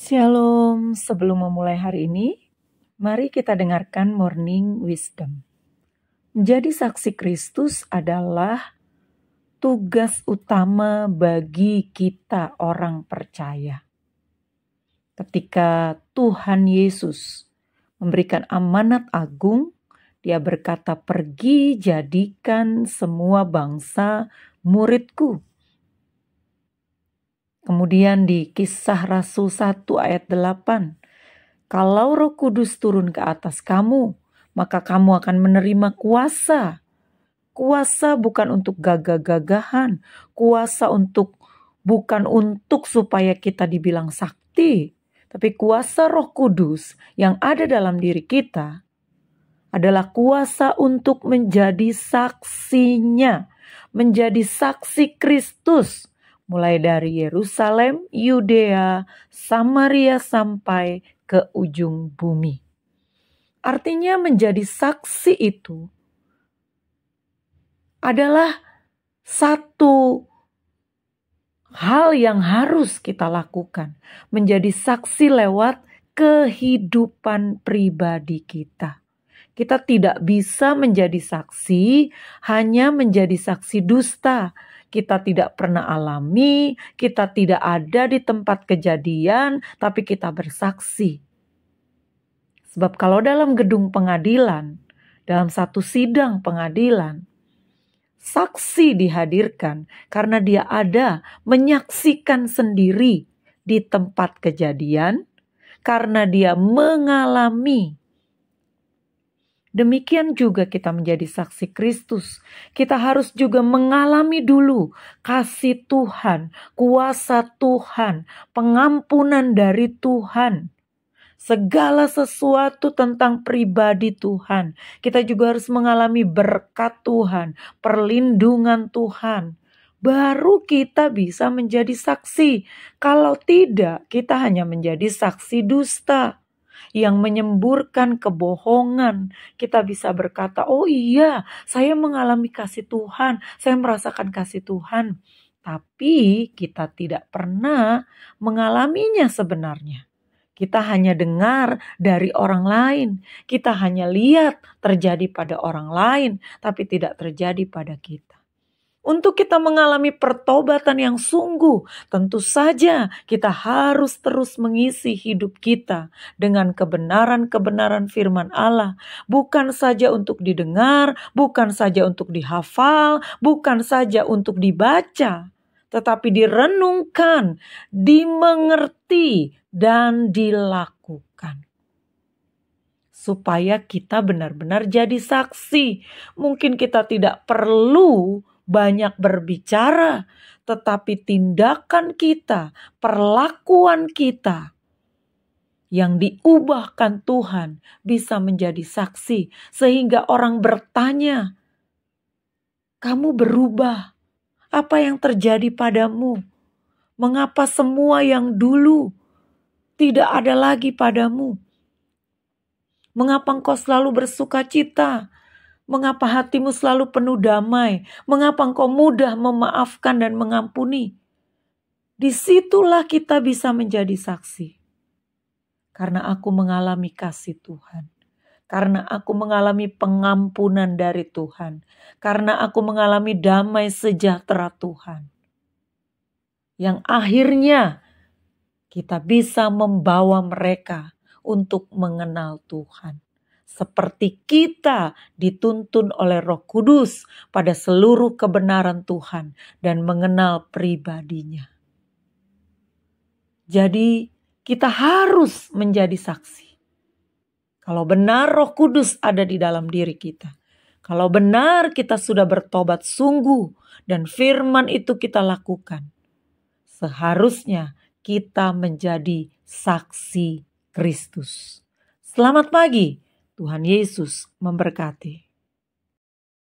Shalom, sebelum memulai hari ini, mari kita dengarkan Morning Wisdom. Menjadi saksi Kristus adalah tugas utama bagi kita orang percaya. Ketika Tuhan Yesus memberikan amanat agung, Dia berkata, "Pergi jadikan semua bangsa muridku." Kemudian di Kisah Rasul 1 ayat 8, "Kalau Roh Kudus turun ke atas kamu, maka kamu akan menerima kuasa." Kuasa bukan untuk gagah-gagahan, kuasa bukan untuk supaya kita dibilang sakti, tapi kuasa Roh Kudus yang ada dalam diri kita adalah kuasa untuk menjadi saksinya, menjadi saksi Kristus. Mulai dari Yerusalem, Yudea, Samaria sampai ke ujung bumi. Artinya menjadi saksi itu adalah satu hal yang harus kita lakukan. Menjadi saksi lewat kehidupan pribadi kita. Kita tidak bisa menjadi saksi hanya menjadi saksi dusta. Kita tidak pernah alami, kita tidak ada di tempat kejadian, tapi kita bersaksi. Sebab kalau dalam gedung pengadilan, dalam satu sidang pengadilan, saksi dihadirkan karena dia ada menyaksikan sendiri di tempat kejadian, karena dia mengalami. Demikian juga kita menjadi saksi Kristus. Kita harus juga mengalami dulu kasih Tuhan, kuasa Tuhan, pengampunan dari Tuhan. Segala sesuatu tentang pribadi Tuhan. Kita juga harus mengalami berkat Tuhan, perlindungan Tuhan. Baru kita bisa menjadi saksi. Kalau tidak, kita hanya menjadi saksi dusta yang menyemburkan kebohongan. Kita bisa berkata, "Oh iya, saya mengalami kasih Tuhan, saya merasakan kasih Tuhan." Tapi kita tidak pernah mengalaminya sebenarnya. Kita hanya dengar dari orang lain. Kita hanya lihat terjadi pada orang lain, tapi tidak terjadi pada kita. Untuk kita mengalami pertobatan yang sungguh, tentu saja kita harus terus mengisi hidup kita dengan kebenaran-kebenaran firman Allah. Bukan saja untuk didengar, bukan saja untuk dihafal, bukan saja untuk dibaca, tetapi direnungkan, dimengerti, dan dilakukan. Supaya kita benar-benar jadi saksi. Mungkin kita tidak perlu banyak berbicara, tetapi tindakan kita, perlakuan kita yang diubahkan Tuhan bisa menjadi saksi. Sehingga orang bertanya, "Kamu berubah. Apa yang terjadi padamu? Mengapa semua yang dulu tidak ada lagi padamu? Mengapa engkau selalu bersuka cita? Mengapa hatimu selalu penuh damai? Mengapa engkau mudah memaafkan dan mengampuni?" Disitulah kita bisa menjadi saksi. Karena aku mengalami kasih Tuhan. Karena aku mengalami pengampunan dari Tuhan. Karena aku mengalami damai sejahtera Tuhan. Yang akhirnya kita bisa membawa mereka untuk mengenal Tuhan. Seperti kita dituntun oleh Roh Kudus pada seluruh kebenaran Tuhan dan mengenal pribadinya. Jadi kita harus menjadi saksi. Kalau benar Roh Kudus ada di dalam diri kita. Kalau benar kita sudah bertobat sungguh dan firman itu kita lakukan. Seharusnya kita menjadi saksi Kristus. Selamat pagi. Tuhan Yesus memberkati.